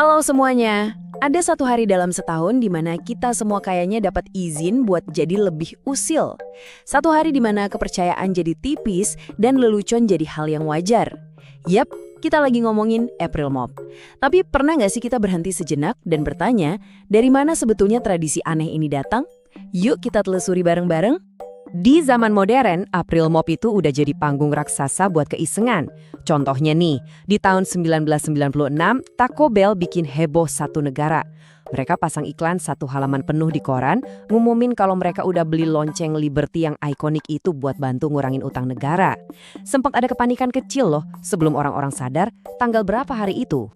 Halo semuanya, ada satu hari dalam setahun di mana kita semua kayaknya dapat izin buat jadi lebih usil. Satu hari di mana kepercayaan jadi tipis dan lelucon jadi hal yang wajar. Yap, kita lagi ngomongin April Mop. Tapi pernah nggak sih kita berhenti sejenak dan bertanya, dari mana sebetulnya tradisi aneh ini datang? Yuk kita telusuri bareng-bareng. Di zaman modern, April Mop itu udah jadi panggung raksasa buat keisengan. Contohnya nih, di tahun 1996, Taco Bell bikin heboh satu negara. Mereka pasang iklan satu halaman penuh di koran, ngumumin kalau mereka udah beli lonceng Liberty yang ikonik itu buat bantu ngurangin utang negara. Sempat ada kepanikan kecil loh, sebelum orang-orang sadar tanggal berapa hari itu.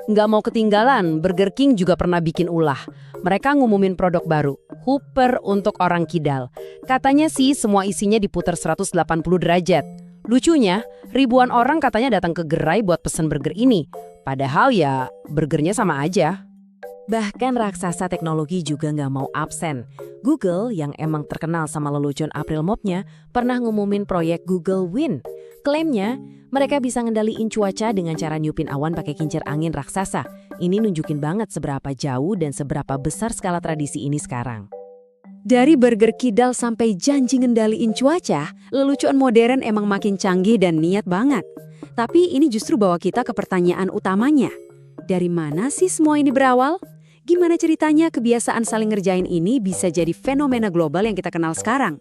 Nggak mau ketinggalan, Burger King juga pernah bikin ulah. Mereka ngumumin produk baru, Hooper untuk orang kidal. Katanya sih semua isinya diputar 180 derajat. Lucunya, ribuan orang katanya datang ke gerai buat pesen burger ini. Padahal ya, burgernya sama aja. Bahkan raksasa teknologi juga nggak mau absen. Google yang emang terkenal sama lelucon April Mop-nya pernah ngumumin proyek Google Wind. Klaimnya, mereka bisa ngendaliin cuaca dengan cara nyupin awan pakai kincir angin raksasa. Ini nunjukin banget seberapa jauh dan seberapa besar skala tradisi ini sekarang. Dari burger kidal sampai janji ngendaliin cuaca, lelucon modern emang makin canggih dan niat banget. Tapi ini justru bawa kita ke pertanyaan utamanya. Dari mana sih semua ini berawal? Gimana ceritanya kebiasaan saling ngerjain ini bisa jadi fenomena global yang kita kenal sekarang?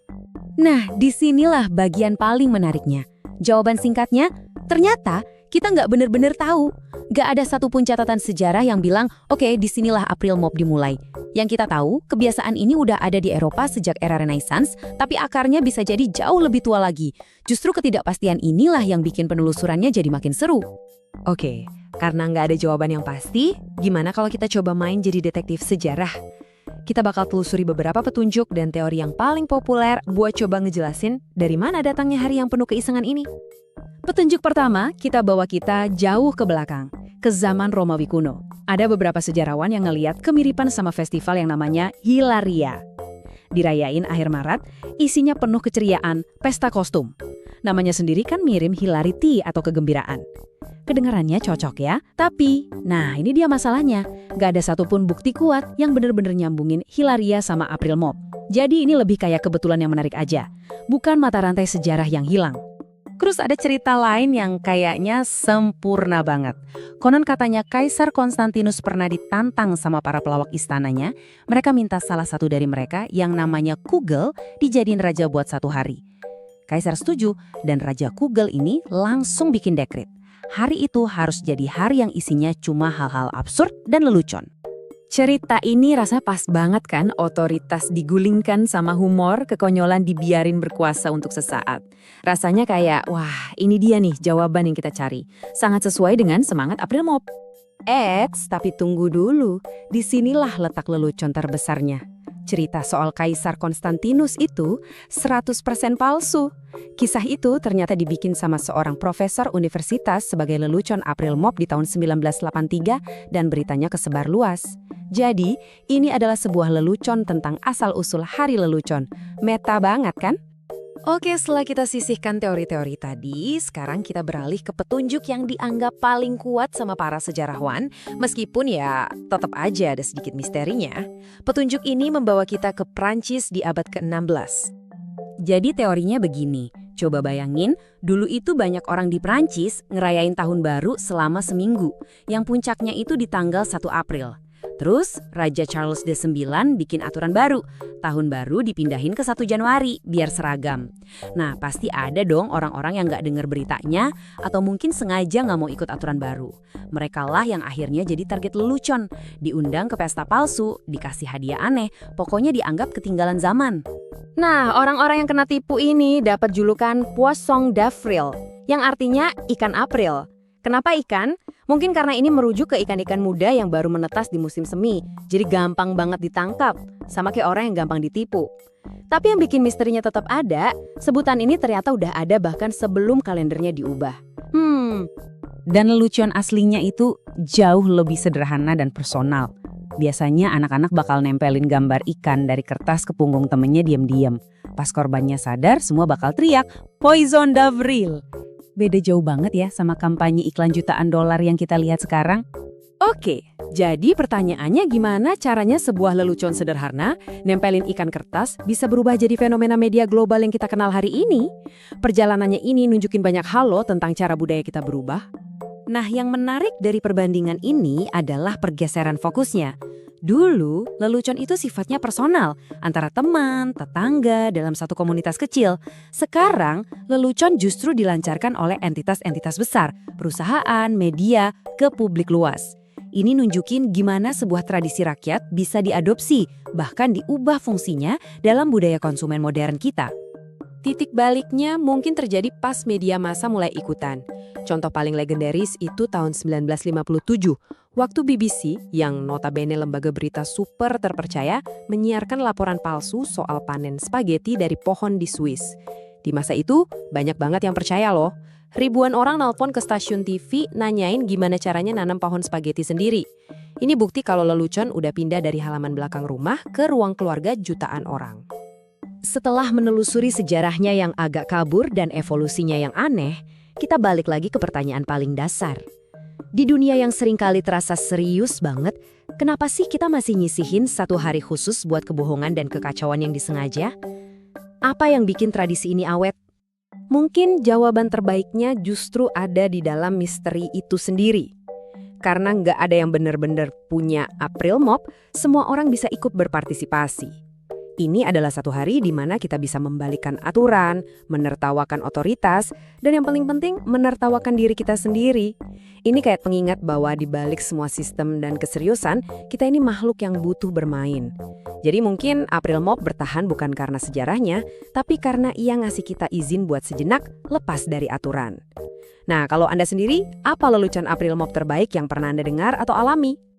Nah, disinilah bagian paling menariknya. Jawaban singkatnya, ternyata kita nggak bener-bener tahu. Nggak ada satupun catatan sejarah yang bilang, oke, disinilah April Mop dimulai. Yang kita tahu, kebiasaan ini udah ada di Eropa sejak era Renaissance, tapi akarnya bisa jadi jauh lebih tua lagi. Justru ketidakpastian inilah yang bikin penelusurannya jadi makin seru. Oke, karena nggak ada jawaban yang pasti, gimana kalau kita coba main jadi detektif sejarah? Kita bakal telusuri beberapa petunjuk dan teori yang paling populer buat coba ngejelasin dari mana datangnya hari yang penuh keisengan ini. Petunjuk pertama, kita bawa kita jauh ke belakang, ke zaman Romawi kuno. Ada beberapa sejarawan yang ngeliat kemiripan sama festival yang namanya Hilaria. Dirayain akhir Maret, isinya penuh keceriaan, pesta kostum. Namanya sendiri kan mirip hilarity atau kegembiraan. Kedengarannya cocok ya, tapi, nah ini dia masalahnya. Gak ada satupun bukti kuat yang bener-bener nyambungin Hilaria sama April Mop. Jadi ini lebih kayak kebetulan yang menarik aja, bukan mata rantai sejarah yang hilang. Terus ada cerita lain yang kayaknya sempurna banget. Konon katanya Kaisar Konstantinus pernah ditantang sama para pelawak istananya. Mereka minta salah satu dari mereka yang namanya Kugel dijadiin raja buat satu hari. Kaisar setuju dan Raja Kugel ini langsung bikin dekret. Hari itu harus jadi hari yang isinya cuma hal-hal absurd dan lelucon. Cerita ini rasanya pas banget kan, otoritas digulingkan sama humor, kekonyolan dibiarin berkuasa untuk sesaat. Rasanya kayak, wah ini dia nih jawaban yang kita cari. Sangat sesuai dengan semangat April Mop. Tapi tunggu dulu, disinilah letak lelucon terbesarnya. Cerita soal Kaisar Konstantinus itu 100% palsu. Kisah itu ternyata dibikin sama seorang profesor universitas sebagai lelucon April Mop di tahun 1983 dan beritanya kesebar luas. Jadi, ini adalah sebuah lelucon tentang asal-usul hari lelucon. Meta banget kan? Oke, setelah kita sisihkan teori-teori tadi, sekarang kita beralih ke petunjuk yang dianggap paling kuat sama para sejarawan, meskipun ya tetap aja ada sedikit misterinya. Petunjuk ini membawa kita ke Prancis di abad ke-16. Jadi teorinya begini, coba bayangin, dulu itu banyak orang di Prancis ngerayain tahun baru selama seminggu, yang puncaknya itu di tanggal 1 April. Terus, Raja Charles IX bikin aturan baru. Tahun baru dipindahin ke 1 Januari, biar seragam. Nah, pasti ada dong orang-orang yang nggak dengar beritanya, atau mungkin sengaja nggak mau ikut aturan baru. Merekalah yang akhirnya jadi target lelucon. Diundang ke pesta palsu, dikasih hadiah aneh, pokoknya dianggap ketinggalan zaman. Nah, orang-orang yang kena tipu ini dapat julukan Poisson d'Avril, yang artinya ikan April. Kenapa ikan? Mungkin karena ini merujuk ke ikan-ikan muda yang baru menetas di musim semi, jadi gampang banget ditangkap, sama kayak orang yang gampang ditipu. Tapi yang bikin misterinya tetap ada, sebutan ini ternyata udah ada bahkan sebelum kalendernya diubah. Dan lelucon aslinya itu jauh lebih sederhana dan personal. Biasanya anak-anak bakal nempelin gambar ikan dari kertas ke punggung temennya diam-diam. Pas korbannya sadar, semua bakal teriak, Poisson d'Avril. Beda jauh banget ya sama kampanye iklan jutaan dolar yang kita lihat sekarang. Oke, jadi pertanyaannya gimana caranya sebuah lelucon sederhana, nempelin ikan kertas, bisa berubah jadi fenomena media global yang kita kenal hari ini? Perjalanannya ini nunjukin banyak hal loh tentang cara budaya kita berubah. Nah, yang menarik dari perbandingan ini adalah pergeseran fokusnya. Dulu, lelucon itu sifatnya personal, antara teman, tetangga, dalam satu komunitas kecil. Sekarang, lelucon justru dilancarkan oleh entitas-entitas besar, perusahaan, media, ke publik luas. Ini nunjukin gimana sebuah tradisi rakyat bisa diadopsi, bahkan diubah fungsinya dalam budaya konsumen modern kita. Titik baliknya mungkin terjadi pas media massa mulai ikutan. Contoh paling legendaris itu tahun 1957, waktu BBC, yang notabene lembaga berita super terpercaya, menyiarkan laporan palsu soal panen spaghetti dari pohon di Swiss. Di masa itu, banyak banget yang percaya loh. Ribuan orang nelpon ke stasiun TV nanyain gimana caranya nanam pohon spaghetti sendiri. Ini bukti kalau lelucon udah pindah dari halaman belakang rumah ke ruang keluarga jutaan orang. Setelah menelusuri sejarahnya yang agak kabur dan evolusinya yang aneh, kita balik lagi ke pertanyaan paling dasar. Di dunia yang seringkali terasa serius banget, kenapa sih kita masih nyisihin satu hari khusus buat kebohongan dan kekacauan yang disengaja? Apa yang bikin tradisi ini awet? Mungkin jawaban terbaiknya justru ada di dalam misteri itu sendiri. Karena nggak ada yang benar-benar punya April Mop, semua orang bisa ikut berpartisipasi. Ini adalah satu hari di mana kita bisa membalikkan aturan, menertawakan otoritas, dan yang paling penting menertawakan diri kita sendiri. Ini kayak pengingat bahwa di balik semua sistem dan keseriusan, kita ini makhluk yang butuh bermain. Jadi mungkin April Mop bertahan bukan karena sejarahnya, tapi karena ia ngasih kita izin buat sejenak lepas dari aturan. Nah, kalau Anda sendiri, apa lelucon April Mop terbaik yang pernah Anda dengar atau alami?